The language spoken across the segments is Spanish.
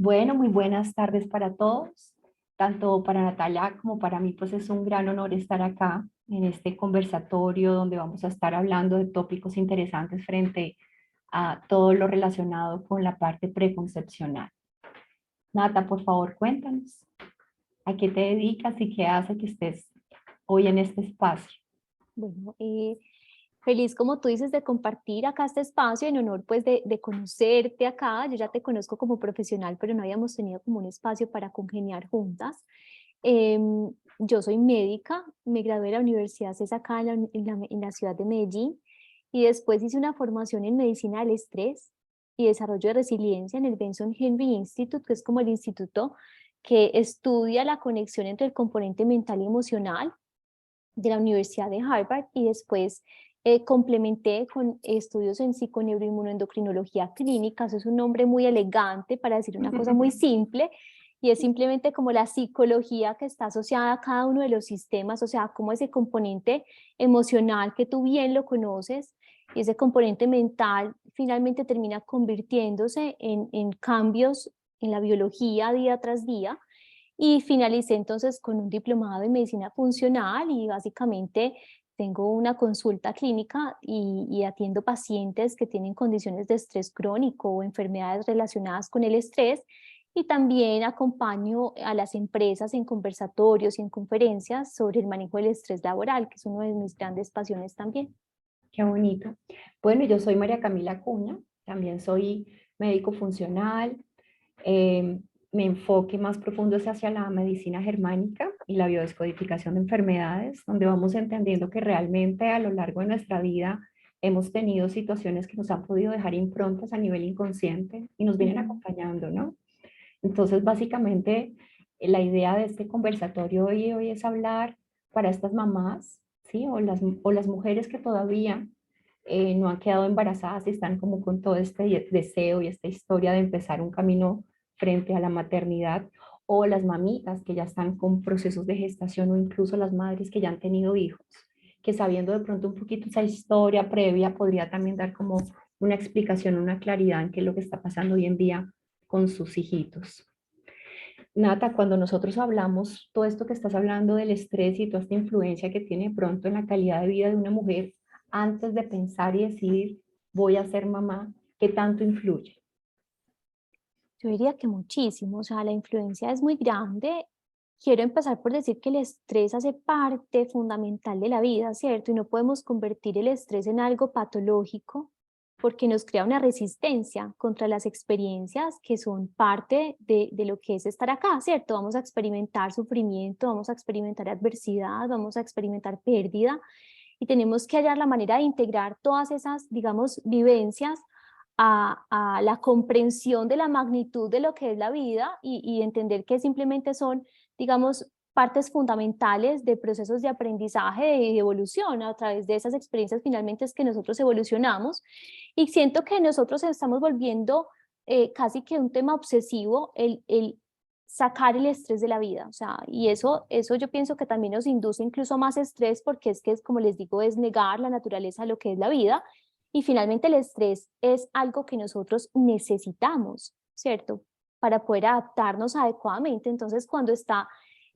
Bueno, muy buenas tardes para todos. Tanto para Natalia como para mí, pues es un gran honor estar acá en este conversatorio donde vamos a estar hablando de tópicos interesantes frente a todo lo relacionado con la parte preconcepcional. Nata, por favor, cuéntanos a qué te dedicas y qué hace que estés hoy en este espacio. Bueno, feliz como tú dices de compartir acá este espacio en honor pues de conocerte acá. Yo ya te conozco como profesional, pero no habíamos tenido como un espacio para congeniar juntas. Yo soy médica, me gradué de la Universidad CES acá en la ciudad de Medellín y después hice una formación en medicina del estrés y desarrollo de resiliencia en el Benson Henry Institute, que es como el instituto que estudia la conexión entre el componente mental y emocional de la Universidad de Harvard y después complementé con estudios en psiconeuroinmunoendocrinología clínica. Eso es un nombre muy elegante para decir una cosa muy simple y es simplemente como la psicología que está asociada a cada uno de los sistemas, o sea, como ese componente emocional que tú bien lo conoces y ese componente mental finalmente termina convirtiéndose en cambios en la biología día tras día. Y finalicé entonces con un diplomado en medicina funcional y básicamente tengo una consulta clínica y atiendo pacientes que tienen condiciones de estrés crónico o enfermedades relacionadas con el estrés y también acompaño a las empresas en conversatorios y en conferencias sobre el manejo del estrés laboral, que es uno de mis grandes pasiones también. Qué bonito. Bueno, yo soy María Camila Cuña, también soy médico funcional. Eh, Mi enfoque más profundo es hacia la medicina germánica y la biodescodificación de enfermedades, donde vamos entendiendo que realmente a lo largo de nuestra vida hemos tenido situaciones que nos han podido dejar improntas a nivel inconsciente y nos vienen Ujú. acompañando, ¿no? Entonces, básicamente, la idea de este conversatorio hoy es hablar para estas mamás, ¿sí? O las mujeres que todavía no han quedado embarazadas y están como con todo este deseo y esta historia de empezar un camino frente a la maternidad, o las mamitas que ya están con procesos de gestación, o incluso las madres que ya han tenido hijos, que sabiendo de pronto un poquito esa historia previa podría también dar como una explicación, una claridad en qué es lo que está pasando hoy en día con sus hijitos. Nata, cuando nosotros hablamos todo esto que estás hablando del estrés y toda esta influencia que tiene de pronto en la calidad de vida de una mujer, antes de pensar y decidir, voy a ser mamá, ¿qué tanto influye? Yo diría que muchísimo, o sea, la influencia es muy grande. Quiero empezar por decir que el estrés hace parte fundamental de la vida, ¿cierto? Y no podemos convertir el estrés en algo patológico porque nos crea una resistencia contra las experiencias que son parte de lo que es estar acá, ¿cierto? Vamos a experimentar sufrimiento, vamos a experimentar adversidad, vamos a experimentar pérdida y tenemos que hallar la manera de integrar todas esas, digamos, vivencias a la comprensión de la magnitud de lo que es la vida y entender que simplemente son, digamos, partes fundamentales de procesos de aprendizaje y de evolución. A través de esas experiencias finalmente es que nosotros evolucionamos y siento que nosotros estamos volviendo casi que un tema obsesivo el sacar el estrés de la vida, o sea, y eso yo pienso que también nos induce incluso a más estrés porque es que, es, como les digo, es negar la naturaleza de lo que es la vida y finalmente el estrés es algo que nosotros necesitamos, ¿cierto? Para poder adaptarnos adecuadamente. Entonces, cuando está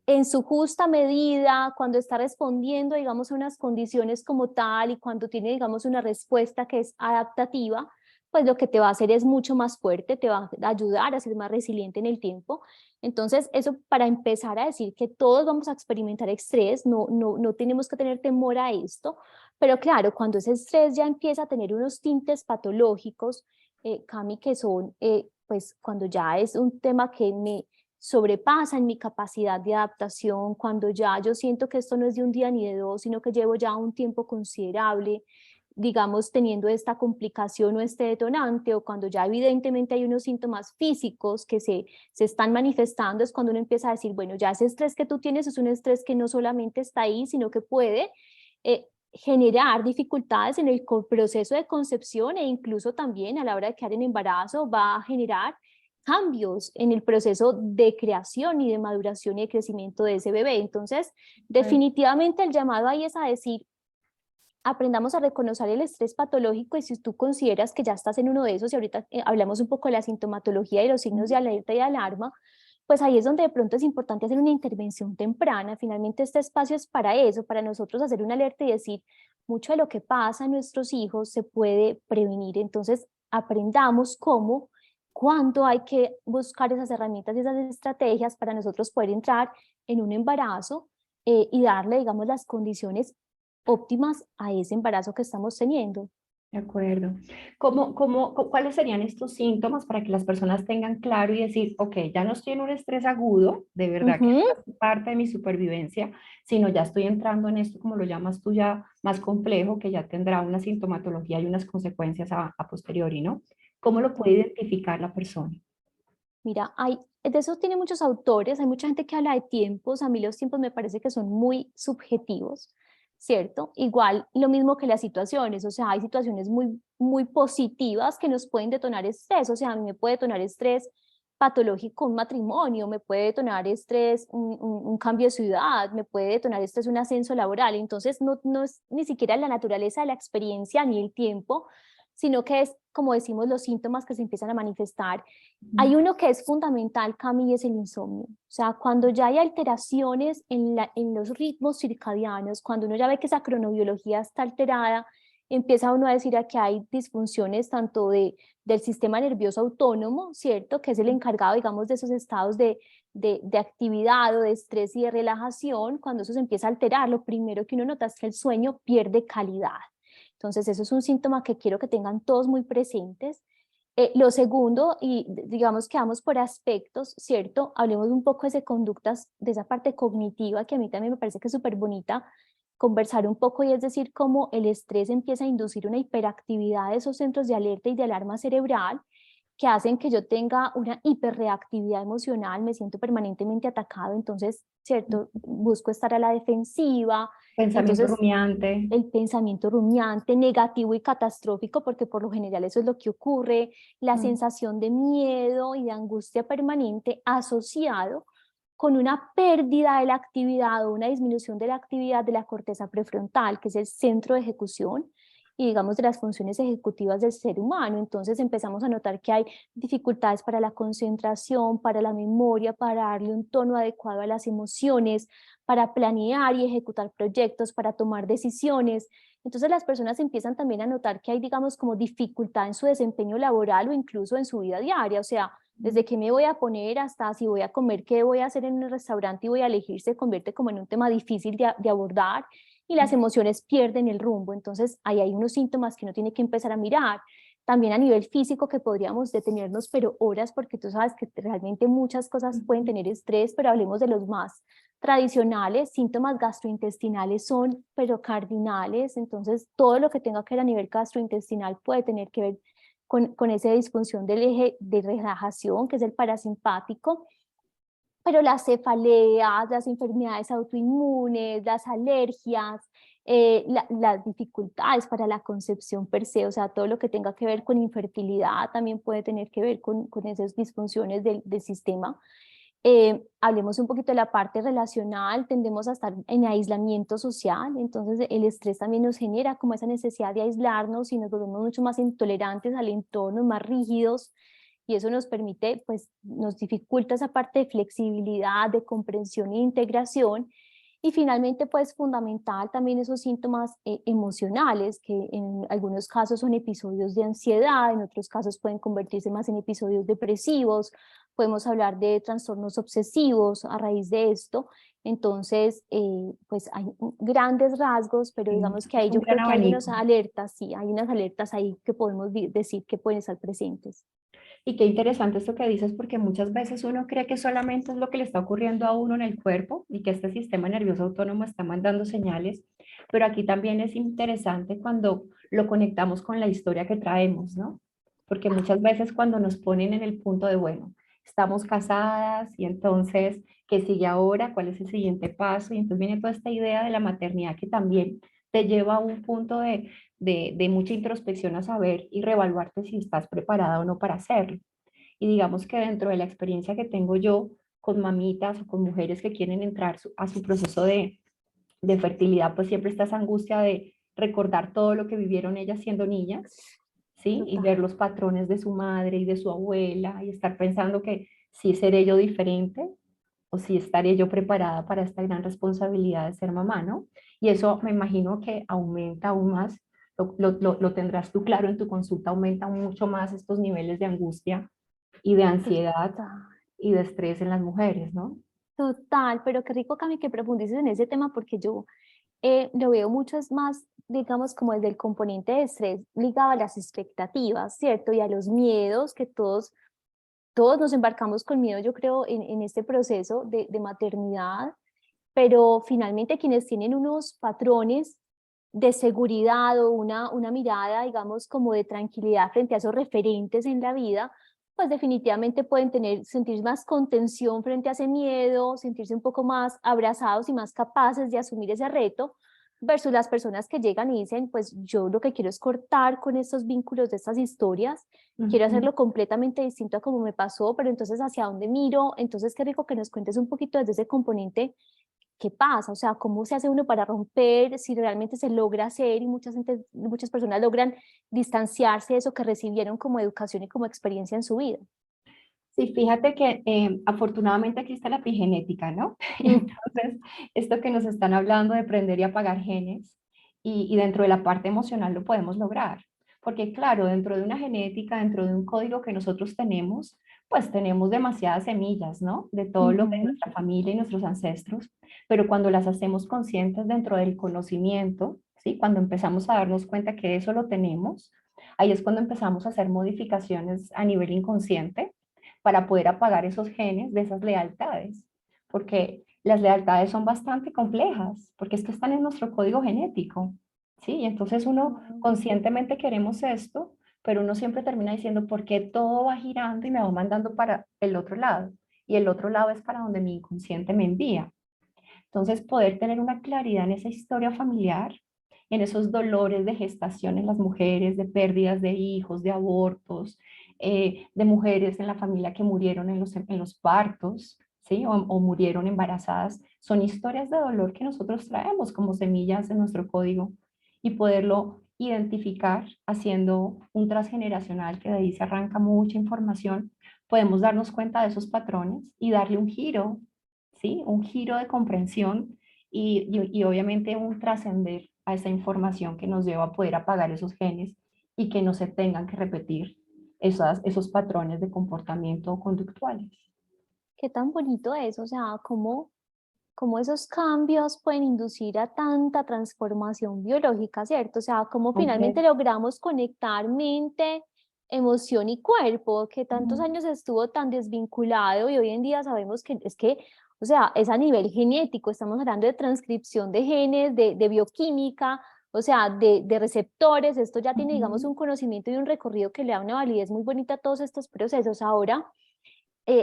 en su justa medida, cuando está respondiendo, digamos, a unas condiciones como tal y cuando tiene, digamos, una respuesta que es adaptativa, pues lo que te va a hacer es mucho más fuerte, te va a ayudar a ser más resiliente en el tiempo. Entonces, eso para empezar a decir que todos vamos a experimentar estrés, no tenemos que tener temor a esto, pero claro, cuando ese estrés ya empieza a tener unos tintes patológicos, Cami, que son, pues cuando ya es un tema que me sobrepasa en mi capacidad de adaptación, cuando ya yo siento que esto no es de un día ni de dos, sino que llevo ya un tiempo considerable, digamos, teniendo esta complicación o este detonante, o cuando ya evidentemente hay unos síntomas físicos que se están manifestando, es cuando uno empieza a decir, bueno, ya ese estrés que tú tienes es un estrés que no solamente está ahí, sino que puede generar dificultades en el proceso de concepción e incluso también a la hora de quedar en embarazo va a generar cambios en el proceso de creación y de maduración y de crecimiento de ese bebé. Entonces, definitivamente el llamado ahí es a decir, aprendamos a reconocer el estrés patológico y si tú consideras que ya estás en uno de esos, y ahorita hablamos un poco de la sintomatología y los signos de alerta y de alarma, pues ahí es donde de pronto es importante hacer una intervención temprana. Finalmente este espacio es para eso, para nosotros hacer una alerta y decir, mucho de lo que pasa a nuestros hijos se puede prevenir. Entonces aprendamos cómo, cuándo hay que buscar esas herramientas y esas estrategias para nosotros poder entrar en un embarazo y darle, digamos, las condiciones óptimas a ese embarazo que estamos teniendo. De acuerdo. ¿Cuáles serían estos síntomas para que las personas tengan claro y decir, ok, ya no estoy en un estrés agudo, de verdad que Ujú. no es parte de mi supervivencia, sino ya estoy entrando en esto, como lo llamas tú, ya más complejo, que ya tendrá una sintomatología y unas consecuencias a posteriori, ¿no? ¿Cómo lo puede identificar la persona? Mira, de eso tiene muchos autores, hay mucha gente que habla de tiempos, a mí los tiempos me parece que son muy subjetivos, ¿cierto? Igual lo mismo que las situaciones, o sea, hay situaciones muy positivas que nos pueden detonar estrés, o sea, a mí me puede detonar estrés patológico un matrimonio, me puede detonar estrés un cambio de ciudad, me puede detonar estrés un ascenso laboral, entonces no es ni siquiera la naturaleza de la experiencia ni el tiempo, sino que es, como decimos, los síntomas que se empiezan a manifestar. Hay uno que es fundamental, Cami, y es el insomnio. O sea, cuando ya hay alteraciones en los ritmos circadianos, cuando uno ya ve que esa cronobiología está alterada, empieza uno a decir que hay disfunciones tanto del sistema nervioso autónomo, ¿cierto? Que es el encargado, digamos, de esos estados de actividad o de estrés y de relajación. Cuando eso se empieza a alterar, lo primero que uno nota es que el sueño pierde calidad. Entonces, eso es un síntoma que quiero que tengan todos muy presentes. Lo segundo, y digamos que vamos por aspectos, ¿cierto? Hablemos un poco de conductas, de esa parte cognitiva que a mí también me parece que es súper bonita conversar un poco y es decir, cómo el estrés empieza a inducir una hiperactividad de esos centros de alerta y de alarma cerebral que hacen que yo tenga una hiperreactividad emocional, me siento permanentemente atacado, entonces, ¿cierto? Busco estar a la defensiva, Pensamiento entonces rumiante. el pensamiento rumiante, negativo y catastrófico, porque por lo general eso es lo que ocurre, la Mm. sensación de miedo y de angustia permanente asociado con una pérdida de la actividad o una disminución de la actividad de la corteza prefrontal, que es el centro de ejecución y digamos de las funciones ejecutivas del ser humano. Entonces empezamos a notar que hay dificultades para la concentración, para la memoria, para darle un tono adecuado a las emociones, para planear y ejecutar proyectos, para tomar decisiones. Entonces las personas empiezan también a notar que hay, digamos, como dificultad en su desempeño laboral o incluso en su vida diaria. O sea, desde qué me voy a poner hasta si voy a comer, qué voy a hacer en el restaurante y voy a elegir, se convierte como en un tema difícil de abordar y las emociones pierden el rumbo. Entonces ahí hay unos síntomas que uno tiene que empezar a mirar. También a nivel físico que podríamos detenernos, pero horas, porque tú sabes que realmente muchas cosas pueden tener estrés, pero hablemos de los más tradicionales. Síntomas gastrointestinales son, pero cardinales, entonces todo lo que tenga que ver a nivel gastrointestinal puede tener que ver con esa disfunción del eje de relajación, que es el parasimpático, pero las cefaleas, las enfermedades autoinmunes, las alergias, las dificultades para la concepción per se, o sea, todo lo que tenga que ver con infertilidad también puede tener que ver con esas disfunciones del sistema. Hablemos un poquito de la parte relacional, tendemos a estar en aislamiento social, entonces el estrés también nos genera como esa necesidad de aislarnos y nos volvemos mucho más intolerantes al entorno, más rígidos, y eso nos permite, pues nos dificulta esa parte de flexibilidad, de comprensión e integración. Y finalmente, pues fundamental también esos síntomas emocionales, que en algunos casos son episodios de ansiedad, en otros casos pueden convertirse más en episodios depresivos, podemos hablar de trastornos obsesivos a raíz de esto. Entonces, pues hay grandes rasgos, pero Sí, digamos que es ahí un yo gran creo que hay unas abanico. alertas, sí, hay unas alertas ahí que podemos decir que pueden estar presentes. Y qué interesante esto que dices, porque muchas veces uno cree que solamente es lo que le está ocurriendo a uno en el cuerpo y que este sistema nervioso autónomo está mandando señales, pero aquí también es interesante cuando lo conectamos con la historia que traemos, ¿no? Porque muchas veces cuando nos ponen en el punto de, bueno, estamos casadas y entonces, ¿qué sigue ahora? ¿Cuál es el siguiente paso? Y entonces viene toda esta idea de la maternidad que también te lleva a un punto de mucha introspección a saber y reevaluarte si estás preparada o no para hacerlo. Y digamos que dentro de la experiencia que tengo yo con mamitas o con mujeres que quieren entrar a su proceso de fertilidad, pues siempre está esa angustia de recordar todo lo que vivieron ellas siendo niñas, ¿sí? Y ver Total. los patrones de su madre y de su abuela y estar pensando que si seré yo diferente o si estaré yo preparada para esta gran responsabilidad de ser mamá, ¿no? Y eso me imagino que aumenta aún más, lo tendrás tú claro en tu consulta, aumenta mucho más estos niveles de angustia y de ansiedad Total. y de estrés en las mujeres, ¿no? Total, pero qué rico, Cami, que profundices en ese tema porque yo lo veo mucho es más, digamos, como desde el componente de estrés ligado a las expectativas, ¿cierto? Y a los miedos que todos nos embarcamos con miedo, yo creo, en este proceso de maternidad, pero finalmente quienes tienen unos patrones de seguridad o una mirada, digamos, como de tranquilidad frente a esos referentes en la vida, pues definitivamente pueden sentir más contención frente a ese miedo, sentirse un poco más abrazados y más capaces de asumir ese reto, versus las personas que llegan y dicen, pues yo lo que quiero es cortar con estos vínculos de estas historias, quiero Ujú. hacerlo completamente distinto a como me pasó, pero entonces hacia dónde miro, entonces qué rico que nos cuentes un poquito desde ese componente. ¿Qué pasa? O sea, ¿cómo se hace uno para romper? Si realmente se logra hacer y muchas personas logran distanciarse de eso que recibieron como educación y como experiencia en su vida. Sí, fíjate que afortunadamente existe la epigenética, ¿no? Mm, Entonces, esto que nos están hablando de prender y apagar genes, y dentro de la parte emocional lo podemos lograr. Porque claro, dentro de una genética, dentro de un código que nosotros tenemos, pues tenemos demasiadas semillas, ¿no? De todo lo de ujú. nuestra familia y nuestros ancestros, pero cuando las hacemos conscientes dentro del conocimiento, ¿sí? Cuando empezamos a darnos cuenta que eso lo tenemos, ahí es cuando empezamos a hacer modificaciones a nivel inconsciente para poder apagar esos genes de esas lealtades, porque las lealtades son bastante complejas, porque es que están en nuestro código genético, ¿sí? Y entonces uno Wow. conscientemente queremos esto, pero uno siempre termina diciendo, ¿por qué todo va girando y me va mandando para el otro lado? Y el otro lado es para donde mi inconsciente me envía. Entonces, poder tener una claridad en esa historia familiar, en esos dolores de gestación en las mujeres, de pérdidas de hijos, de abortos, de mujeres en la familia que murieron en los partos, ¿sí? O murieron embarazadas, son historias de dolor que nosotros traemos como semillas en nuestro código y poderlo identificar haciendo un transgeneracional que de ahí se arranca mucha información, podemos darnos cuenta de esos patrones y darle un giro, ¿sí? Un giro de comprensión y obviamente un trascender a esa información que nos lleva a poder apagar esos genes y que no se tengan que repetir esos patrones de comportamiento conductuales. Qué tan bonito es, o sea, cómo esos cambios pueden inducir a tanta transformación biológica, ¿cierto? O sea, cómo finalmente Completo. logramos conectar mente, emoción y cuerpo, que tantos Ujú. años estuvo tan desvinculado y hoy en día sabemos que es que, o sea, es a nivel genético, estamos hablando de transcripción de genes, de bioquímica, o sea, de receptores, esto ya tiene, digamos, Ujú. un conocimiento y un recorrido que le da una validez muy bonita a todos estos procesos. Ahora,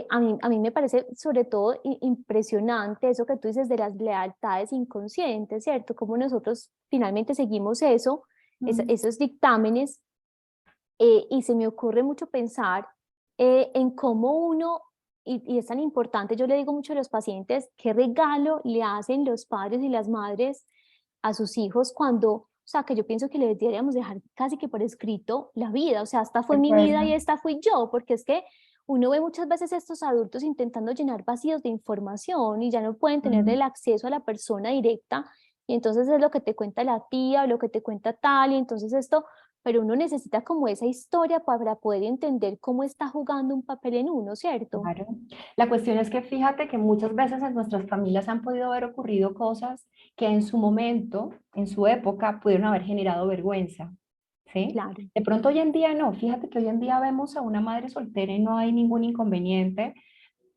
a mí me parece sobre todo impresionante eso que tú dices de las lealtades inconscientes, ¿cierto? Cómo nosotros finalmente seguimos eso, Ujú. esos dictámenes, y se me ocurre mucho pensar en cómo uno, y es tan importante, yo le digo mucho a los pacientes, qué regalo le hacen los padres y las madres a sus hijos cuando, o sea, que yo pienso que les deberíamos dejar casi que por escrito la vida, o sea, esta De fue mi vida y acuerdo. esta fui yo, porque es que uno ve muchas veces estos adultos intentando llenar vacíos de información y ya no pueden tener Ujú. el acceso a la persona directa, y entonces es lo que te cuenta la tía o lo que te cuenta tal, y entonces esto, pero uno necesita como esa historia para poder entender cómo está jugando un papel en uno, ¿cierto? Claro. La cuestión es que fíjate que muchas veces en nuestras familias han podido haber ocurrido cosas que en su momento, en su época, pudieron haber generado vergüenza, ¿sí? Claro. De pronto hoy en día no, fíjate que hoy en día vemos a una madre soltera y no hay ningún inconveniente,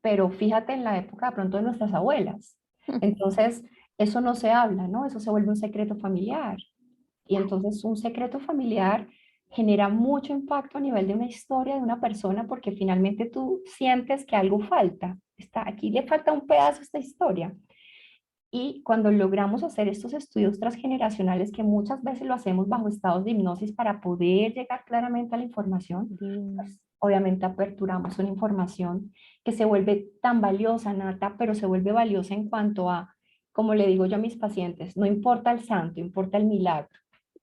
pero fíjate en la época de pronto de nuestras abuelas. Entonces, eso no se habla, ¿no? Eso se vuelve un secreto familiar. Y entonces un secreto familiar genera mucho impacto a nivel de una historia de una persona porque finalmente tú sientes que algo falta. Está, aquí le falta un pedazo a esta historia. Y cuando logramos hacer estos estudios transgeneracionales, que muchas veces lo hacemos bajo estados de hipnosis para poder llegar claramente a la información, Bien. pues obviamente aperturamos una información que se vuelve tan valiosa, Nata, pero se vuelve valiosa en cuanto a, como le digo yo a mis pacientes, no importa el santo, importa el milagro.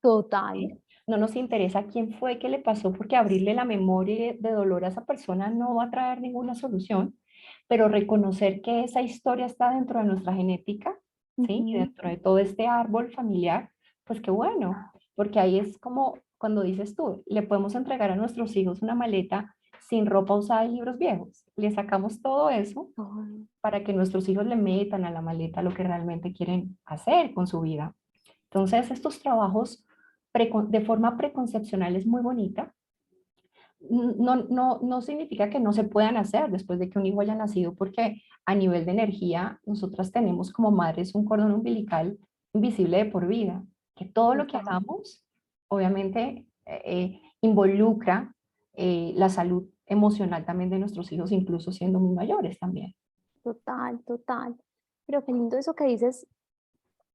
Total. ¿sí? No nos interesa quién fue que le pasó, porque abrirle la memoria de dolor a esa persona no va a traer ninguna solución, pero reconocer que esa historia está dentro de nuestra genética, ¿sí? Y Ujú. dentro de todo este árbol familiar, pues qué bueno, porque ahí es como cuando dices tú, le podemos entregar a nuestros hijos una maleta sin ropa usada y libros viejos. Le sacamos todo eso Ay, para que nuestros hijos le metan a la maleta lo que realmente quieren hacer con su vida. Entonces, estos trabajos de forma preconcepcional es muy bonita. No significa que no se puedan hacer después de que un hijo haya nacido, porque a nivel de energía, nosotras tenemos como madres un cordón umbilical invisible de por vida, que todo lo que total. hagamos, obviamente, involucra la salud emocional también de nuestros hijos, incluso siendo muy mayores también. Total, total. Pero qué lindo eso que dices,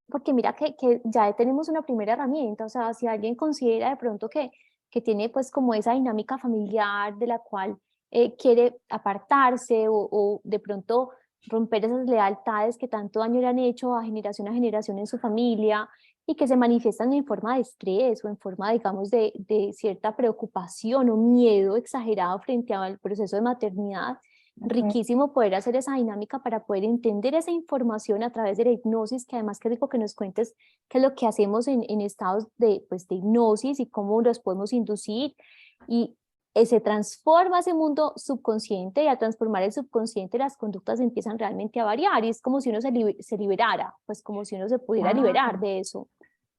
porque mira que ya tenemos una primera herramienta, o sea, si alguien considera de pronto que tiene pues como esa dinámica familiar de la cual quiere apartarse o de pronto romper esas lealtades que tanto daño le han hecho a generación en su familia y que se manifiestan en forma de estrés o en forma, digamos, de cierta preocupación o miedo exagerado frente al proceso de maternidad, Ok. riquísimo poder hacer esa dinámica para poder entender esa información a través de la hipnosis, que además qué rico que nos cuentes qué es lo que hacemos en estados de, pues, de hipnosis y cómo los podemos inducir y se transforma ese mundo subconsciente y al transformar el subconsciente las conductas empiezan realmente a variar y es como si uno se liberara, pues como si uno se pudiera liberar Claro. de eso.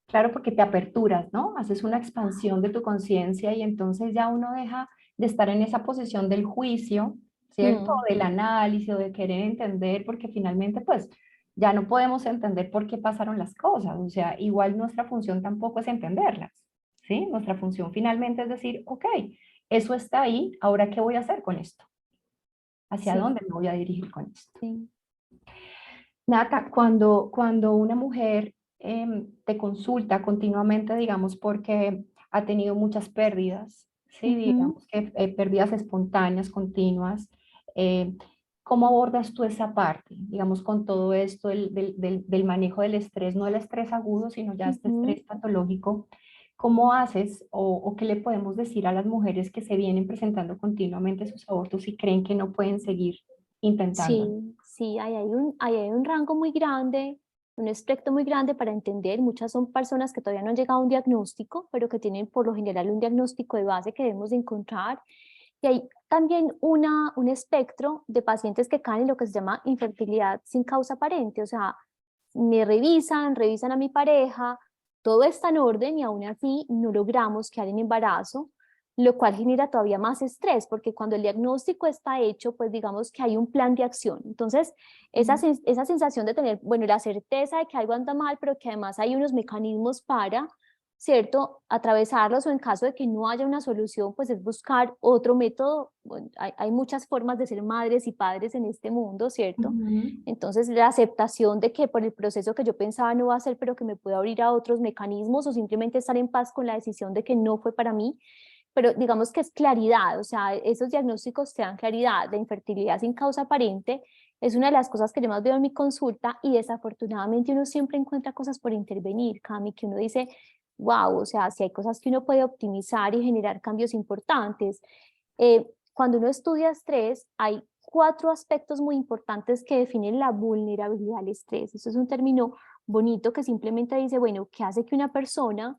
Claro, porque te aperturas, ¿no? Haces una expansión de tu conciencia y entonces ya uno deja de estar en esa posición del juicio, ¿cierto? Mm, Del análisis o de querer entender, porque finalmente, pues, ya no podemos entender por qué pasaron las cosas. O sea, igual nuestra función tampoco es entenderlas, ¿sí? Nuestra función finalmente es decir, ok, eso está ahí, ahora ¿qué voy a hacer con esto? ¿Hacia sí, dónde me voy a dirigir con esto? sí. Nata, cuando una mujer te consulta continuamente, digamos, porque ha tenido muchas pérdidas, ¿sí? Ujú. Digamos que pérdidas espontáneas, continuas, eh, ¿cómo abordas tú esa parte? Digamos, con todo esto del manejo del estrés, no el estrés agudo, sino ya este Ujú. estrés patológico. ¿Cómo haces o qué le podemos decir a las mujeres que se vienen presentando continuamente sus abortos y creen que no pueden seguir intentándolo? Sí, sí, ahí hay un rango muy grande, un espectro muy grande para entender. Muchas son personas que todavía no han llegado a un diagnóstico, pero que tienen por lo general un diagnóstico de base que debemos de encontrar. Y hay también un espectro de pacientes que caen en lo que se llama infertilidad sin causa aparente, o sea, me revisan a mi pareja, todo está en orden y aún así no logramos quedar en embarazo, lo cual genera todavía más estrés, porque cuando el diagnóstico está hecho, pues digamos que hay un plan de acción. Entonces, esa sensación de tener, bueno, la certeza de que algo anda mal, pero que además hay unos mecanismos para, ¿cierto?, atravesarlos o en caso de que no haya una solución, pues es buscar otro método. Bueno, hay muchas formas de ser madres y padres en este mundo, ¿cierto? Ujú. Entonces, la aceptación de que por el proceso que yo pensaba no va a ser, pero que me puede abrir a otros mecanismos o simplemente estar en paz con la decisión de que no fue para mí, pero digamos que es claridad, o sea, esos diagnósticos te dan claridad. La infertilidad sin causa aparente es una de las cosas que yo más veo en mi consulta y desafortunadamente uno siempre encuentra cosas por intervenir, Cami, que uno dice, wow, o sea, si hay cosas que uno puede optimizar y generar cambios importantes. Cuando uno estudia estrés, hay cuatro aspectos muy importantes que definen la vulnerabilidad al estrés. Eso es un término bonito que simplemente dice, bueno, ¿qué hace que una persona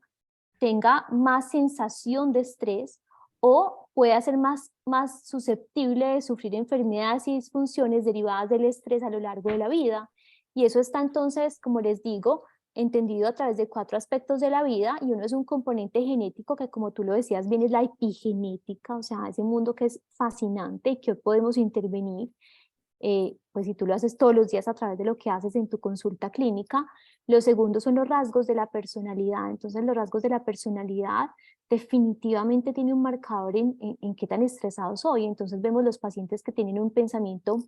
tenga más sensación de estrés o pueda ser más susceptible de sufrir enfermedades y disfunciones derivadas del estrés a lo largo de la vida? Y eso está entonces, como les digo, entendido a través de cuatro aspectos de la vida y uno es un componente genético que como tú lo decías bien es la epigenética, o sea, ese mundo que es fascinante y que hoy podemos intervenir, pues si tú lo haces todos los días a través de lo que haces en tu consulta clínica. Los segundos son los rasgos de la personalidad. Entonces los rasgos de la personalidad definitivamente tiene un marcador en qué tan estresados soy. Entonces vemos los pacientes que tienen un pensamiento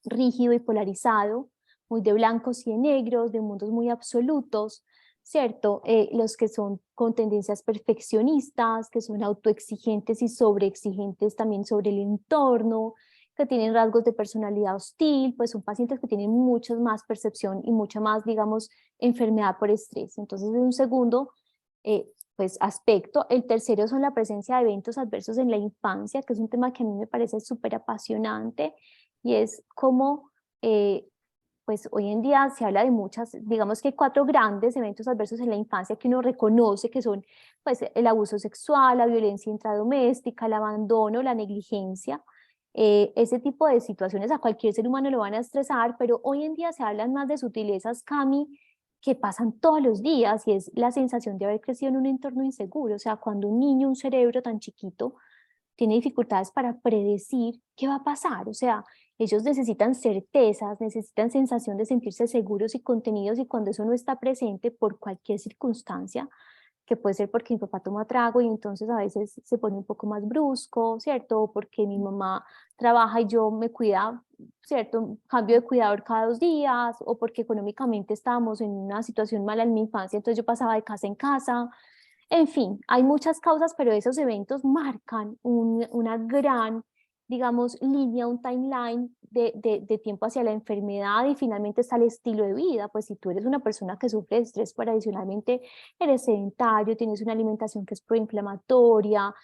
rígido y polarizado, muy de blancos y de negros, de mundos muy absolutos, ¿cierto? Los que son con tendencias perfeccionistas, que son autoexigentes y sobreexigentes también sobre el entorno, que tienen rasgos de personalidad hostil, pues son pacientes que tienen mucha más percepción y mucha más, digamos, enfermedad por estrés. Entonces, en un segundo, pues, aspecto. El tercero son la presencia de eventos adversos en la infancia, que es un tema que a mí me parece súper apasionante, y es como, pues hoy en día se habla de muchas, digamos que hay 4 grandes eventos adversos en la infancia que uno reconoce que son, pues, el abuso sexual, la violencia intradoméstica, el abandono, la negligencia. Ese tipo de situaciones a cualquier ser humano lo van a estresar, pero hoy en día se hablan más de sutilezas, Cami, que pasan todos los días, y es la sensación de haber crecido en un entorno inseguro. O sea, cuando un niño, un cerebro tan chiquito, tiene dificultades para predecir qué va a pasar. O sea, ellos necesitan certezas, necesitan sensación de sentirse seguros y contenidos, y cuando eso no está presente por cualquier circunstancia, que puede ser porque mi papá toma trago y entonces a veces se pone un poco más brusco, ¿cierto? O porque mi mamá trabaja y yo me cuida, ¿cierto? Cambio de cuidador cada 2 días, o porque económicamente estábamos en una situación mala en mi infancia, entonces yo pasaba de casa en casa. En fin, hay muchas causas, pero esos eventos marcan una gran, digamos, línea, un timeline de tiempo hacia la enfermedad, y finalmente está el estilo de vida. Pues si tú eres una persona que sufre de estrés, pero adicionalmente eres sedentario, tienes una alimentación que es proinflamatoria,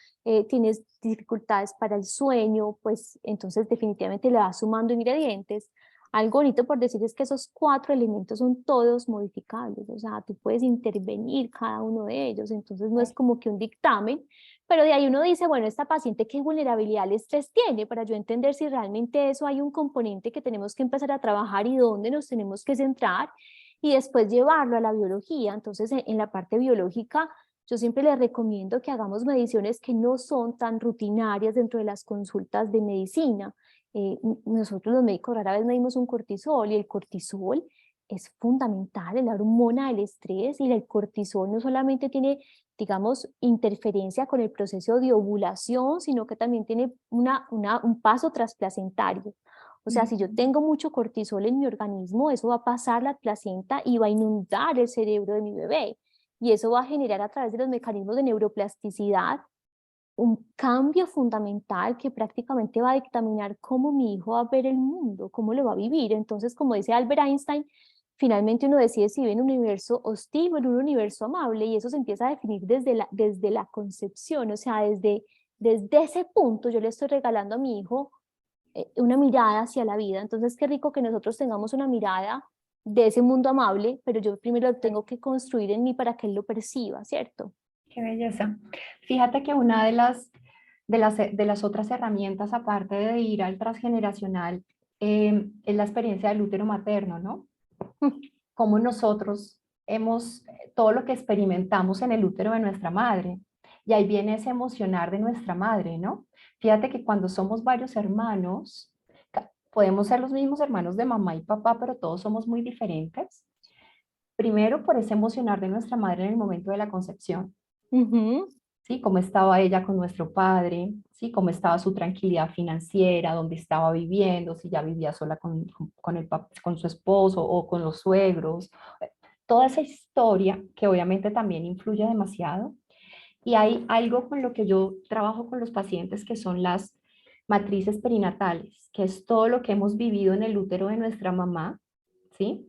tienes dificultades para el sueño, pues entonces definitivamente le vas sumando ingredientes. Algo bonito por decir es que esos 4 elementos son todos modificables, o sea, tú puedes intervenir cada uno de ellos, entonces no es como que un dictamen, pero de ahí uno dice, bueno, esta paciente, ¿qué vulnerabilidad al estrés tiene? Para yo entender si realmente eso hay un componente que tenemos que empezar a trabajar y dónde nos tenemos que centrar, y después llevarlo a la biología. Entonces, en la parte biológica, yo siempre les recomiendo que hagamos mediciones que no son tan rutinarias dentro de las consultas de medicina. Nosotros los médicos rara vez medimos un cortisol, y el cortisol es fundamental, es la hormona del estrés, y el cortisol no solamente tiene, digamos, interferencia con el proceso de ovulación, sino que también tiene un paso trasplacentario. O sea, si yo tengo mucho cortisol en mi organismo, eso va a pasar la placenta y va a inundar el cerebro de mi bebé. Y eso va a generar, a través de los mecanismos de neuroplasticidad, un cambio fundamental que prácticamente va a dictaminar cómo mi hijo va a ver el mundo, cómo lo va a vivir. Entonces, como dice Albert Einstein, finalmente uno decide si vive en un universo hostil o en un universo amable, y eso se empieza a definir desde la concepción. O sea, desde ese punto yo le estoy regalando a mi hijo una mirada hacia la vida. Entonces, qué rico que nosotros tengamos una mirada de ese mundo amable, pero yo primero lo tengo que construir en mí para que él lo perciba, ¿cierto? Qué belleza. Fíjate que una de las otras herramientas, aparte de ir al transgeneracional, es la experiencia del útero materno, ¿no? Cómo nosotros todo lo que experimentamos en el útero de nuestra madre. Y ahí viene ese emocionar de nuestra madre, ¿no? Fíjate que cuando somos varios hermanos, podemos ser los mismos hermanos de mamá y papá, pero todos somos muy diferentes. Primero, por ese emocionar de nuestra madre en el momento de la concepción. Ujú. ¿Sí? Cómo estaba ella con nuestro padre, ¿sí? Cómo estaba su tranquilidad financiera, dónde estaba viviendo, si ya vivía sola con su esposo o con los suegros. Toda esa historia que obviamente también influye demasiado. Y hay algo con lo que yo trabajo con los pacientes, que son las matrices perinatales, que es todo lo que hemos vivido en el útero de nuestra mamá, ¿sí?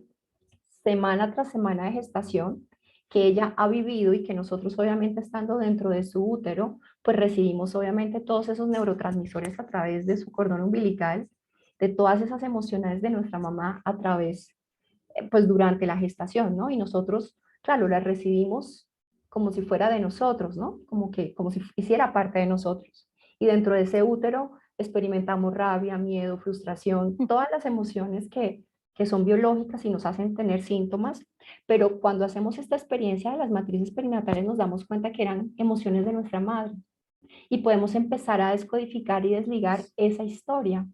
Semana tras semana de gestación que ella ha vivido, y que nosotros, obviamente estando dentro de su útero, pues recibimos obviamente todos esos neurotransmisores a través de su cordón umbilical, de todas esas emociones de nuestra mamá a través, pues durante la gestación, ¿no? Y nosotros, claro, las recibimos como si fuera de nosotros, ¿no? Como si hiciera parte de nosotros. Y dentro de ese útero experimentamos rabia, miedo, frustración, todas las emociones que son biológicas y nos hacen tener síntomas, pero cuando hacemos esta experiencia de las matrices perinatales nos damos cuenta que eran emociones de nuestra madre, y podemos empezar a descodificar y desligar esa historia,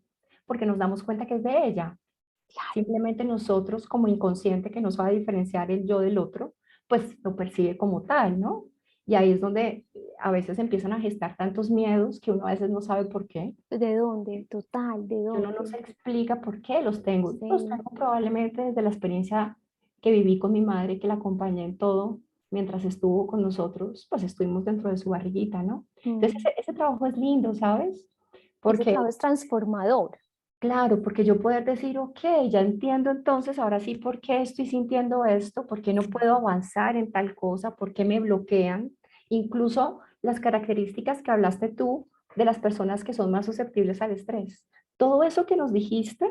porque nos damos cuenta que es de ella. Simplemente nosotros, como inconsciente que nos va a diferenciar el yo del otro, pues lo percibe como tal, ¿no? Y ahí es donde a veces empiezan a gestar tantos miedos que uno a veces no sabe por qué. ¿De dónde? Total, ¿de Y uno no dónde? se explica por qué los tengo. Los Sí. tengo probablemente desde la experiencia que viví con mi madre, que la acompañé en todo mientras estuvo con nosotros, pues estuvimos dentro de su barriguita, ¿no? Entonces Mm. ese trabajo es lindo, ¿sabes? Ese Porque trabajo es transformador. Claro, porque yo poder decir, ok, ya entiendo entonces, ahora sí, ¿por qué estoy sintiendo esto? ¿Por qué no puedo avanzar en tal cosa? ¿Por qué me bloquean? Incluso las características que hablaste tú de las personas que son más susceptibles al estrés. Todo eso que nos dijiste,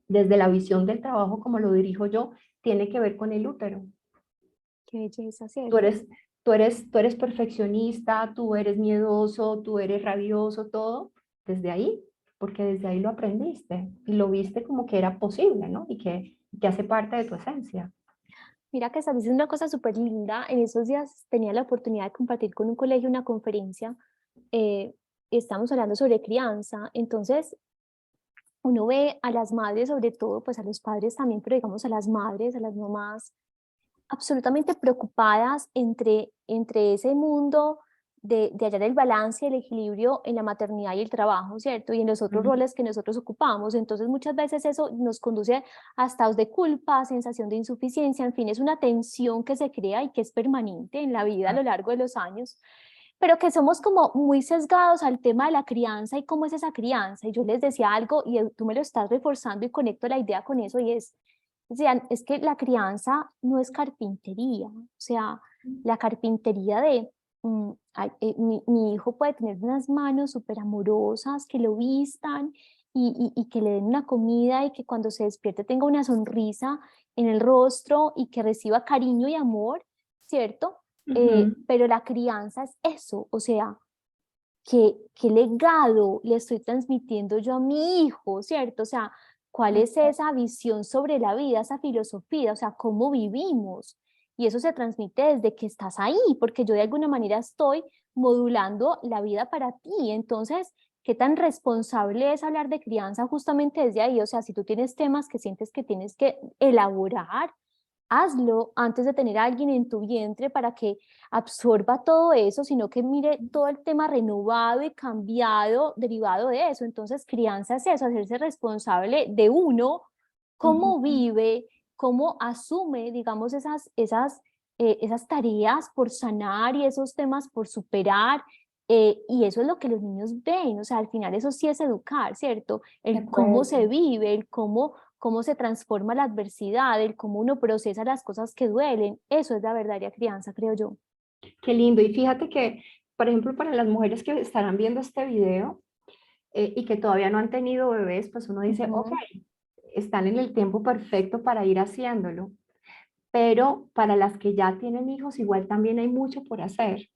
desde la visión del trabajo, como lo dirijo yo, tiene que ver con el útero. Qué belleza, Tú ¿cierto? eres, tú eres perfeccionista, tú eres miedoso, tú eres rabioso, todo desde ahí, porque desde ahí lo aprendiste y lo viste como que era posible, ¿no? Que hace parte de tu esencia. Mira que estás diciendo una cosa súper linda. En esos días tenía la oportunidad de compartir con un colegio una conferencia. eh, Estamos hablando sobre crianza. Entonces, uno ve a las madres, sobre todo, pues a los padres también, pero digamos a las madres, a las mamás, absolutamente preocupadas entre ese mundo de hallar el balance y el equilibrio en la maternidad y el trabajo, ¿cierto? Y en los otros Ujú. roles que nosotros ocupamos. Entonces, muchas veces eso nos conduce a estados de culpa, sensación de insuficiencia, en fin, es una tensión que se crea y que es permanente en la vida a lo largo de los años, pero que somos como muy sesgados al tema de la crianza y cómo es esa crianza. Y yo les decía algo y tú me lo estás reforzando y conecto la idea con eso y decían, es que la crianza no es carpintería, o sea, la carpintería de mi hijo puede tener unas manos súper amorosas que lo vistan y que le den una comida y que cuando se despierte tenga una sonrisa en el rostro y que reciba cariño y amor, ¿cierto? Ujú. Pero la crianza es eso, o sea, qué legado le estoy transmitiendo yo a mi hijo, ¿cierto? O sea, ¿cuál es esa visión sobre la vida, esa filosofía? O sea, ¿cómo vivimos? Y eso se transmite desde que estás ahí, porque yo de alguna manera estoy modulando la vida para ti. Entonces, ¿qué tan responsable es hablar de crianza justamente desde ahí? O sea, si tú tienes temas que sientes que tienes que elaborar, hazlo antes de tener a alguien en tu vientre para que absorba todo eso, sino que mire todo el tema renovado y cambiado derivado de eso. Entonces, crianza es eso, hacerse responsable de uno, cómo Ujú. vive, cómo asume, digamos, esas tareas por sanar y esos temas por superar. Y eso es lo que los niños ven, o sea, al final eso sí es educar, ¿cierto? De El cómo se acuerdo. vive, el cómo se transforma la adversidad, el cómo uno procesa las cosas que duelen. Eso es la verdadera crianza, creo yo. Qué lindo. Y fíjate que, por ejemplo, para las mujeres que estarán viendo este video y que todavía no han tenido bebés, pues uno dice, ok, Ujú. están en el tiempo perfecto para ir haciéndolo. Pero para las que ya tienen hijos, igual también hay mucho por hacer,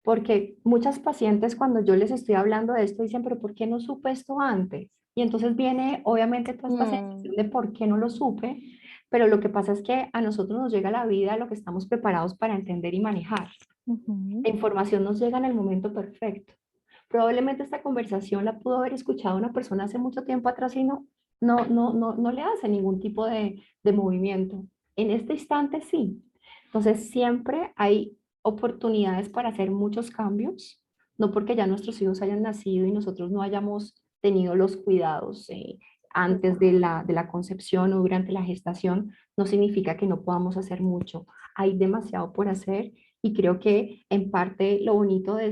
porque muchas pacientes cuando yo les estoy hablando de esto dicen, pero ¿por qué no supe esto antes? Y entonces viene obviamente toda esta Mm, sensación de por qué no lo supe, pero lo que pasa es que a nosotros nos llega la vida lo que estamos preparados para entender y manejar. ujú. La información nos llega en el momento perfecto. Probablemente esta conversación la pudo haber escuchado una persona hace mucho tiempo atrás y no le hace ningún tipo de movimiento. En este instante sí. Entonces siempre hay oportunidades para hacer muchos cambios, no porque ya nuestros hijos hayan nacido y nosotros no hayamos tenido los cuidados antes Total. de la concepción o durante la gestación, no significa que no podamos hacer mucho. Hay demasiado por hacer y creo que en parte lo bonito de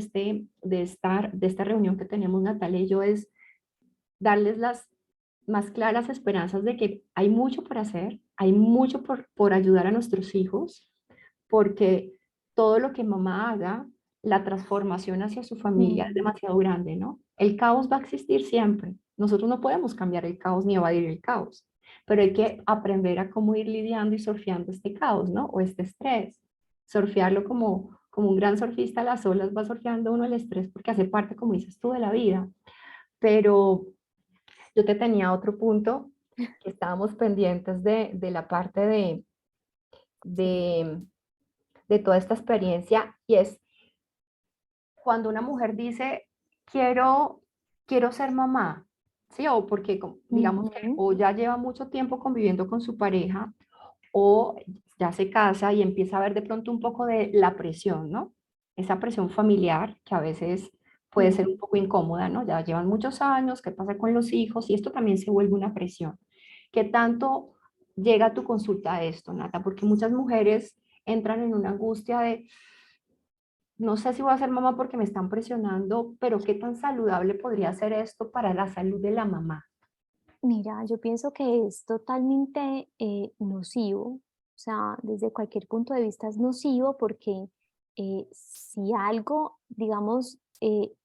esta reunión que tenemos Natalia y yo es darles las más claras esperanzas de que hay mucho por hacer, hay mucho por ayudar a nuestros hijos, porque todo lo que mamá haga, la transformación hacia su familia es Mm, demasiado grande, ¿no? El caos va a existir siempre. Nosotros no podemos cambiar el caos ni evadir el caos, pero hay que aprender a cómo ir lidiando y surfeando este caos, ¿no? O este estrés. Surfearlo como un gran surfista, las olas va surfeando uno el estrés porque hace parte, como dices tú, de la vida. Pero yo te tenía otro punto que estábamos pendientes de la parte de, de toda esta experiencia y es cuando una mujer dice, quiero, quiero ser mamá, ¿sí? O porque digamos que ujú. o ya lleva mucho tiempo conviviendo con su pareja o ya se casa y empieza a ver de pronto un poco de la presión, ¿no? Esa presión familiar que a veces puede Mm. ser un poco incómoda, ¿no? Ya llevan muchos años, ¿qué pasa con los hijos? Y esto también se vuelve una presión. ¿Qué tanto llega a tu consulta a esto, Nata? Porque muchas mujeres entran en una angustia de no sé si voy a ser mamá porque me están presionando, pero ¿qué tan saludable podría ser esto para la salud de la mamá? Mira, yo pienso que es totalmente nocivo, o sea, desde cualquier punto de vista es nocivo porque si algo, digamos,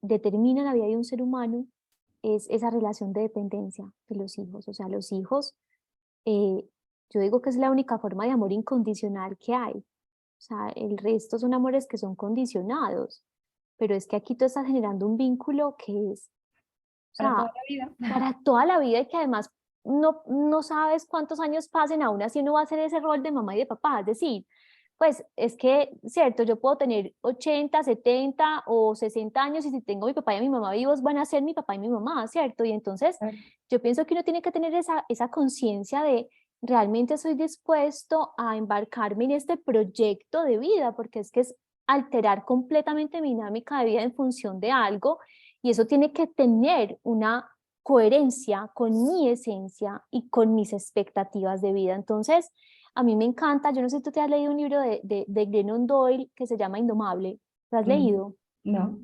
determina la vida de un ser humano, es esa relación de dependencia de los hijos. O sea, los hijos, eh, yo digo que es la única forma de amor incondicional que hay. O sea, el resto son amores que son condicionados, pero es que aquí tú estás generando un vínculo que es, o Para toda sea, la vida. para toda la vida y que además no sabes cuántos años pasen, aún así uno va a hacer ese rol de mamá y de papá. Es decir, pues es que, cierto, yo puedo tener 80 70 o 60 años y si tengo a mi papá y a mi mamá vivos, van a ser mi papá y mi mamá, ¿cierto? Y entonces Claro. yo pienso que uno tiene que tener esa conciencia de realmente estoy dispuesto a embarcarme en este proyecto de vida, porque es que es alterar completamente mi dinámica de vida en función de algo y eso tiene que tener una coherencia con mi esencia y con mis expectativas de vida. Entonces, a mí me encanta, yo no sé si tú te has leído un libro de Glennon Doyle que se llama Indomable. ¿Lo has Mm, leído? no.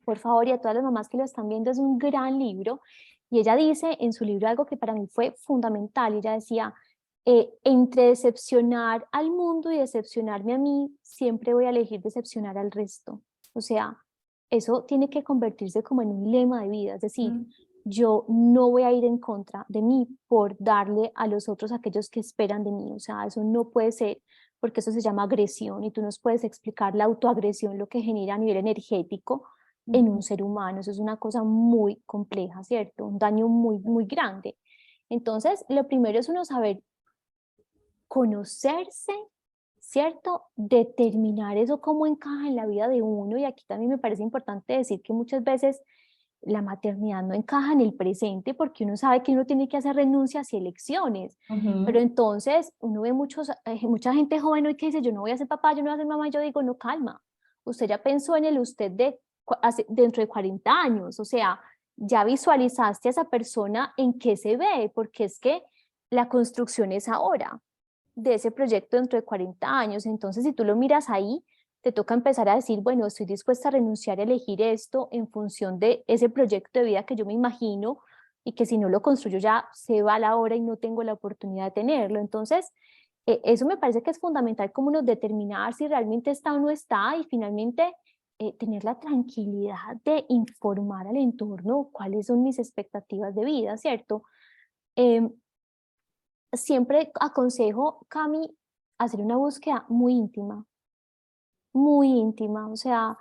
Por favor, y a todas las mamás que lo están viendo, es un gran libro. Y ella dice en su libro algo que para mí fue fundamental. Ella decía, entre decepcionar al mundo y decepcionarme a mí, siempre voy a elegir decepcionar al resto. O sea, eso tiene que convertirse como en un lema de vida. Es decir, Mm, yo no voy a ir en contra de mí por darle a los otros aquellos que esperan de mí. O sea, eso no puede ser, porque eso se llama agresión y tú nos puedes explicar la autoagresión, lo que genera a nivel energético en ujú. un ser humano. Eso es una cosa muy compleja, ¿cierto? Un daño muy, muy grande. Entonces, lo primero es uno saber conocerse, ¿cierto? Determinar eso cómo encaja en la vida de uno. Y aquí también me parece importante decir que muchas veces la maternidad no encaja en el presente porque uno sabe que uno tiene que hacer renuncias y elecciones. Pero Ujú. entonces uno ve mucha gente joven hoy que dice, yo no voy a ser papá, yo no voy a ser mamá, y yo digo, no, calma, usted ya pensó en el usted dentro de 40 años, o sea, ya visualizaste a esa persona en qué se ve, porque es que la construcción es ahora de ese proyecto dentro de 40 años. Entonces, si tú lo miras ahí, te toca empezar a decir, bueno, estoy dispuesta a renunciar a elegir esto en función de ese proyecto de vida que yo me imagino y que si no lo construyo ya se va la hora y no tengo la oportunidad de tenerlo. Entonces, eso me parece que es fundamental como uno determinar si realmente está o no está y finalmente tener la tranquilidad de informar al entorno cuáles son mis expectativas de vida, ¿cierto? Em, Siempre aconsejo, Cami, hacer una búsqueda muy íntima, o sea,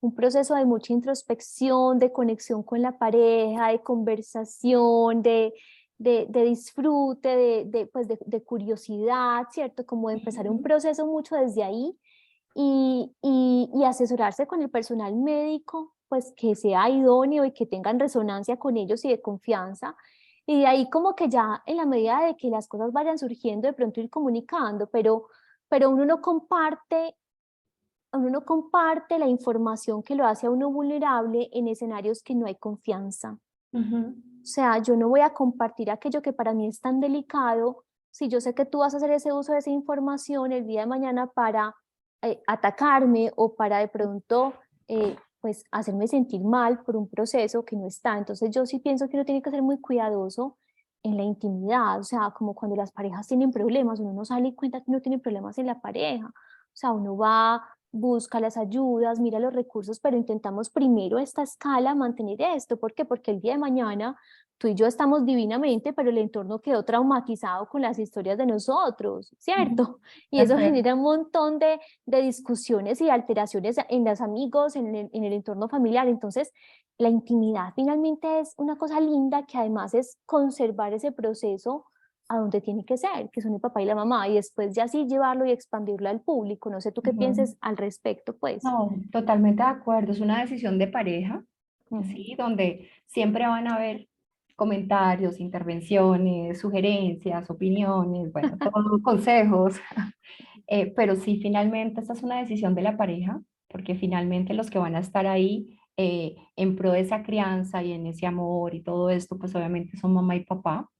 un proceso de mucha introspección, de conexión con la pareja, de conversación, de disfrute, pues de curiosidad, ¿cierto? Como de empezar un Ujú. proceso mucho desde ahí y asesorarse con el personal médico, pues que sea idóneo y que tengan resonancia con ellos y de confianza. Y de ahí como que ya en la medida de que las cosas vayan surgiendo, de pronto ir comunicando, pero uno no comparte la información que lo hace a uno vulnerable en escenarios que no hay confianza. Ujú. O sea, yo no voy a compartir aquello que para mí es tan delicado si yo sé que tú vas a hacer ese uso de esa información el día de mañana para atacarme o para de pronto pues hacerme sentir mal por un proceso que no está. Entonces yo sí pienso que uno tiene que ser muy cuidadoso en la intimidad, o sea, como cuando las parejas tienen problemas, uno no sale y cuenta que uno tiene problemas en la pareja, o sea, uno va, busca las ayudas, mira los recursos, pero intentamos primero a esta escala mantener esto. ¿Por qué? Porque el día de mañana tú y yo estamos divinamente, pero el entorno quedó traumatizado con las historias de nosotros, Ujú. ¿cierto? Y De eso acuerdo. genera un montón de discusiones y alteraciones en los amigos, en el entorno familiar. Entonces, la intimidad finalmente es una cosa linda que además es conservar ese proceso a donde tiene que ser, que son el papá y la mamá, y después ya sí llevarlo y expandirlo al público. No sé tú qué Ujú. pienses al respecto, pues. No, totalmente de acuerdo. Es una decisión de pareja, Ujú. ¿sí? Donde siempre van a haber comentarios, intervenciones, sugerencias, opiniones, bueno, todos consejos. Pero sí, finalmente esta es una decisión de la pareja, porque finalmente los que van a estar ahí en pro de esa crianza y en ese amor y todo esto, pues obviamente son mamá y papá.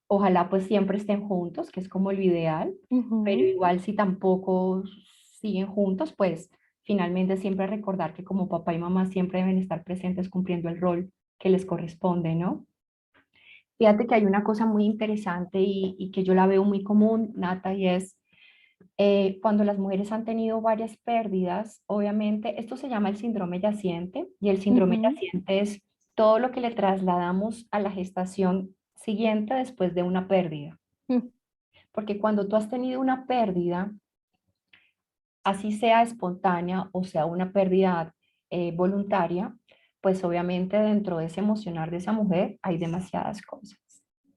Ojalá pues siempre estén juntos, que es como lo ideal, pero Ujú. igual si tampoco siguen juntos, pues finalmente siempre recordar que como papá y mamá siempre deben estar presentes cumpliendo el rol que les corresponde, ¿no? Fíjate que hay una cosa muy interesante y que yo la veo muy común, Nata, y es cuando las mujeres han tenido varias pérdidas, obviamente, esto se llama el síndrome yaciente, y el síndrome Ujú, yaciente es todo lo que le trasladamos a la gestación siguiente después de una pérdida. mm, Porque cuando tú has tenido una pérdida, así sea espontánea o sea una pérdida voluntaria, pues obviamente dentro de ese emocionar de esa mujer hay demasiadas cosas,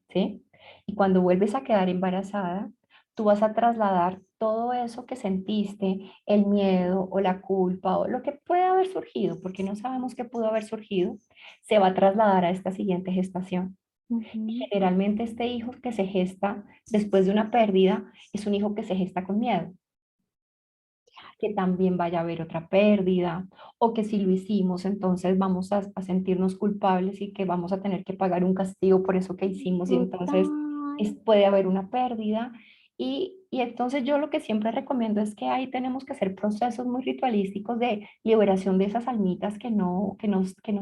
¿sí? Y cuando vuelves a quedar embarazada, tú vas a trasladar todo eso que sentiste, el miedo o la culpa o lo que puede haber surgido, porque no sabemos qué pudo haber surgido, se va a trasladar a esta siguiente gestación. Y ujú. generalmente este hijo que se gesta después de una pérdida es un hijo que se gesta con miedo, que también vaya a haber otra pérdida, o que si lo hicimos, entonces vamos a sentirnos culpables y que vamos a tener que pagar un castigo por eso que hicimos, y entonces Total. puede haber una pérdida. Y entonces yo lo que siempre recomiendo es que ahí tenemos que hacer procesos muy ritualísticos de liberación de esas almitas que no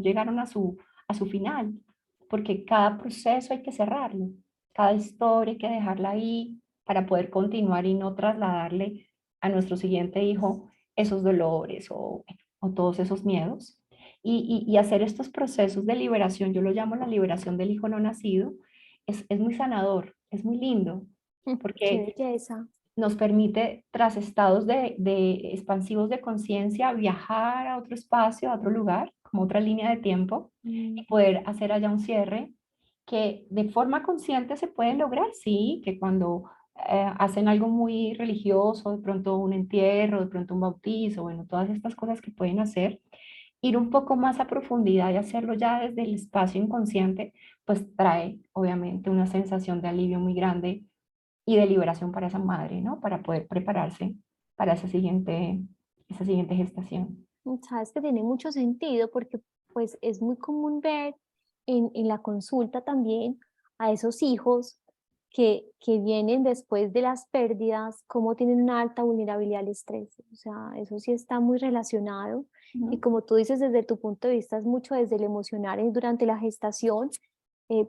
llegaron a su final, porque cada proceso hay que cerrarlo, cada historia hay que dejarla ahí para poder continuar y no trasladarle a nuestro siguiente hijo esos dolores o todos esos miedos. Y hacer estos procesos de liberación, yo lo llamo la liberación del hijo no nacido, es muy sanador, es muy lindo, Qué porque belleza. nos permite, tras estados de expansivos de conciencia, viajar a otro espacio, a otro lugar, como otra línea de tiempo, Mm, y poder hacer allá un cierre que de forma consciente se puede lograr, sí, que cuando hacen algo muy religioso, de pronto un entierro, de pronto un bautizo, bueno, todas estas cosas que pueden hacer, ir un poco más a profundidad y hacerlo ya desde el espacio inconsciente, pues trae obviamente una sensación de alivio muy grande y de liberación para esa madre, ¿no? Para poder prepararse para esa siguiente gestación. sabes que tiene mucho sentido porque pues es muy común ver en la consulta también a esos hijos que vienen después de las pérdidas, cómo tienen una alta vulnerabilidad al estrés. O sea, eso sí está muy relacionado. Y Ujú. como tú dices, desde tu punto de vista es mucho desde el emocional durante la gestación,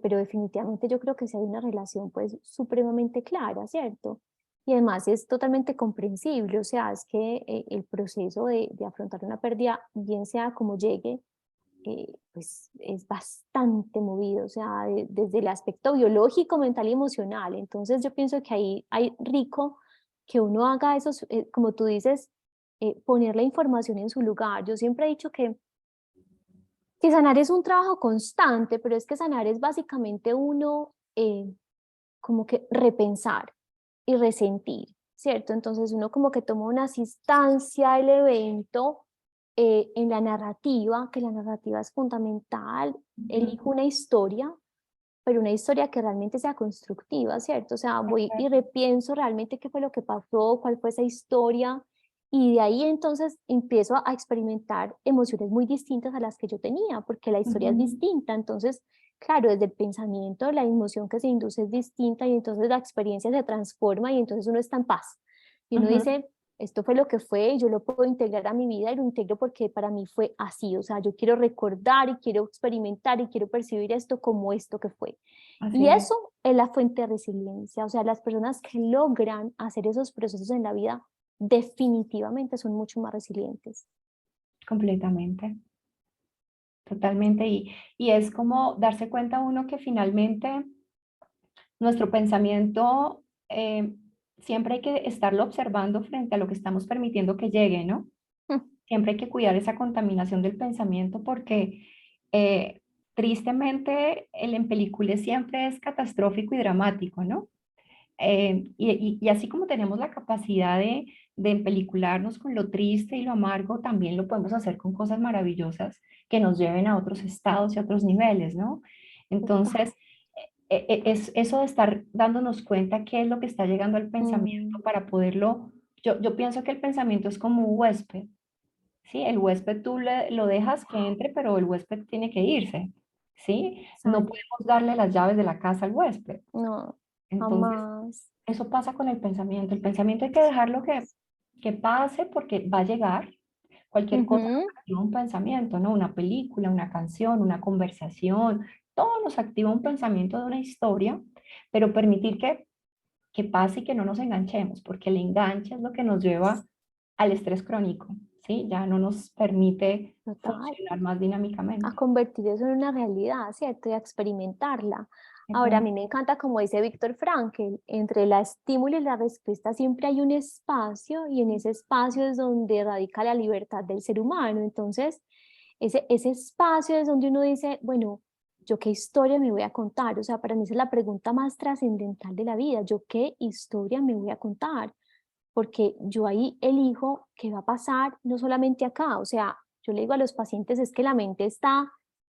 pero definitivamente yo creo que sí hay una relación pues supremamente clara, ¿cierto? Y además es totalmente comprensible, o sea, es que el proceso de afrontar una pérdida, bien sea como llegue, pues es bastante movido, o sea, desde el aspecto biológico, mental y emocional. Entonces yo pienso que ahí hay rico que uno haga esos, como tú dices, poner la información en su lugar. Yo siempre he dicho que sanar es un trabajo constante, pero es que sanar es básicamente uno como que repensar y resentir, ¿cierto? Entonces uno como que toma una instancia del evento en la narrativa, que la narrativa es fundamental, elijo una historia, pero una historia que realmente sea constructiva, ¿cierto? O sea, voy y repienso realmente qué fue lo que pasó, cuál fue esa historia, y de ahí entonces empiezo a experimentar emociones muy distintas a las que yo tenía, porque la historia es Ujú, distinta. Entonces, claro, desde el pensamiento, la emoción que se induce es distinta y entonces la experiencia se transforma y entonces uno está en paz. Y uno ujú. dice, esto fue lo que fue, yo lo puedo integrar a mi vida y lo integro porque para mí fue así. O sea, yo quiero recordar y quiero experimentar y quiero percibir esto como esto que fue. Así Y es, eso es la fuente de resiliencia. O sea, las personas que logran hacer esos procesos en la vida definitivamente son mucho más resilientes. completamente, totalmente. Y es como darse cuenta uno que finalmente nuestro pensamiento siempre hay que estarlo observando frente a lo que estamos permitiendo que llegue, ¿no? Siempre hay que cuidar esa contaminación del pensamiento porque eh, tristemente el empeliculé siempre es catastrófico y dramático, ¿no? Y así como tenemos la capacidad de empelicularnos con lo triste y lo amargo, también lo podemos hacer con cosas maravillosas que nos lleven a otros estados y a otros niveles, ¿no? Total. Entonces, es eso de estar dándonos cuenta qué es lo que está llegando al pensamiento Mm, para poderlo, yo pienso que el pensamiento es como un huésped, ¿sí? El huésped tú lo dejas que entre, pero el huésped tiene que irse, ¿sí? No sale. podemos darle las llaves de la casa al huésped. No, Entonces, jamás. eso pasa con el pensamiento. El pensamiento hay que dejarlo que pase porque va a llegar. Cualquier cosa Ujú. nos lleva un pensamiento, ¿no? Una película, una canción, una conversación, todo nos activa un pensamiento de una historia, pero permitir que pase y que no nos enganchemos, porque el enganche es lo que nos lleva al estrés crónico, ¿sí? Ya no nos permite Total. funcionar más A dinámicamente. convertir eso en una realidad, ¿cierto? Y a experimentarla. ¿De Ahora, a acuerdo? mí me encanta, como dice Víctor Frankl, entre la estímulo y la respuesta siempre hay un espacio y en ese espacio es donde radica la libertad del ser humano. Entonces, ese espacio es donde uno dice, bueno, ¿yo qué historia me voy a contar? O sea, para mí esa es la pregunta más trascendental de la vida. ¿Yo qué historia me voy a contar? Porque yo ahí elijo qué va a pasar, no solamente acá, o sea, yo le digo a los pacientes es que la mente está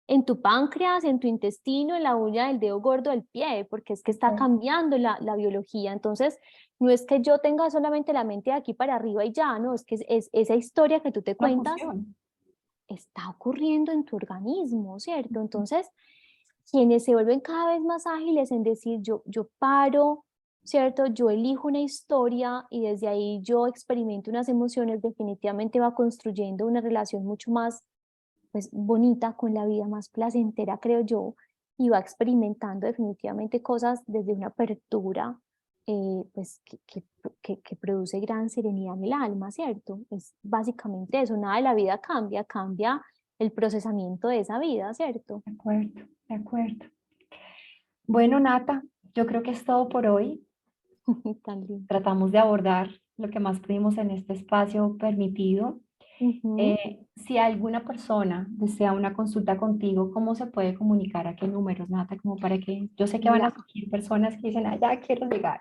en tu páncreas, en tu intestino, en la uña del dedo gordo del pie, porque es que está Bueno, cambiando la biología. Entonces, no es que yo tenga solamente la mente de aquí para arriba y ya, no, es que es esa historia que tú te una cuentas fusión. está ocurriendo en tu organismo, ¿cierto? Entonces, quienes se vuelven cada vez más ágiles en decir, yo paro, ¿cierto? Yo elijo una historia y desde ahí yo experimento unas emociones, definitivamente va construyendo una relación mucho más, pues, bonita con la vida, más placentera, creo yo, y va experimentando definitivamente cosas desde una apertura, pues, que produce gran serenidad en el alma, ¿cierto? Es básicamente eso, nada de la vida cambia, cambia el procesamiento de esa vida, ¿cierto? De acuerdo, de acuerdo. Bueno, Nata, yo creo que es todo por hoy. Tan lindo. Tratamos de abordar lo que más pudimos en este espacio permitido. Ujú. Si alguna persona desea una consulta contigo, ¿cómo se puede comunicar? ¿A qué números, Nata? Como para que yo sé que van a Mira, surgir personas que dicen, allá quiero llegar.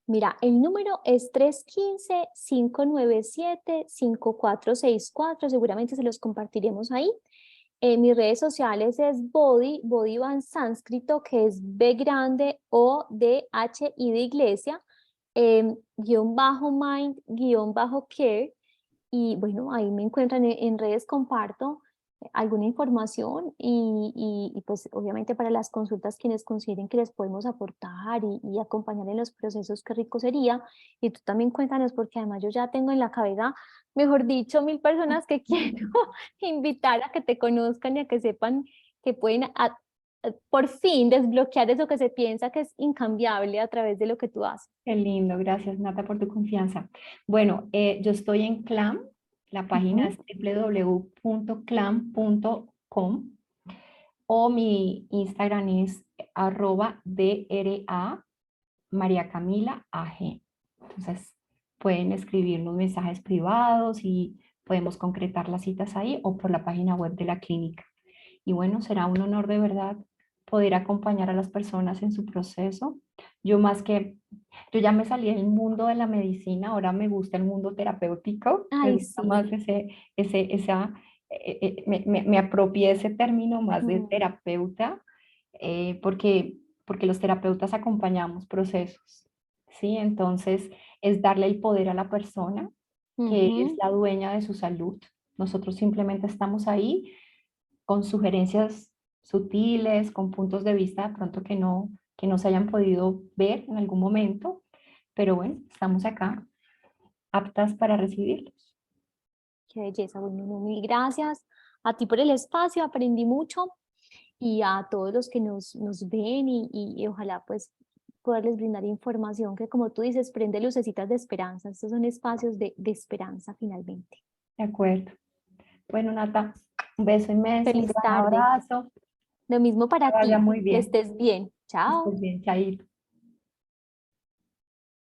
mira, el número es 315-597-5464. Seguramente se los compartiremos ahí. En mis redes sociales es Body va en sánscrito, que es B grande O D H I de iglesia, guión bajo mind, guión bajo care. Y bueno, ahí me encuentran en redes, comparto alguna información y pues obviamente para las consultas quienes consideren que les podemos aportar y acompañar en los procesos, qué rico sería. Y tú también cuéntanos, porque además yo ya tengo en la cabeza, mejor dicho, 1000 personas que quiero invitar a que te conozcan y a que sepan que pueden por fin desbloquear eso que se piensa que es incambiable a través de lo que tú haces. Qué lindo, gracias Nata por tu confianza. Bueno, yo estoy en CLAM, la página es Ujú. www.clam.com o mi Instagram es @DRA María Camila AG. Entonces, pueden escribirnos mensajes privados y podemos concretar las citas ahí o por la página web de la clínica. Y bueno, será un honor de verdad poder acompañar a las personas en su proceso. Yo más que, yo ya me salí del mundo de la medicina, ahora me gusta el mundo terapéutico, me Ay, gusta más sí. me apropié ese término más de Mm. terapeuta, porque los terapeutas acompañamos procesos, ¿sí? Entonces, es darle el poder a la persona, que es Ujú. la dueña de su salud. Nosotros simplemente estamos ahí con sugerencias sutiles, con puntos de vista de pronto que no se hayan podido ver en algún momento, pero bueno, estamos acá aptas para recibirlos. Qué belleza, bueno, no, mil gracias a ti por el espacio, aprendí mucho y a todos los que nos ven y ojalá pues poderles brindar información que como tú dices, prende lucecitas de esperanza. Estos son espacios de esperanza finalmente. De acuerdo. Bueno, Nata, un beso inmenso, un Feliz gran tarde. abrazo, Lo mismo que para vaya ti, muy que bien. estés bien. Que Chao. estés bien, Chaito.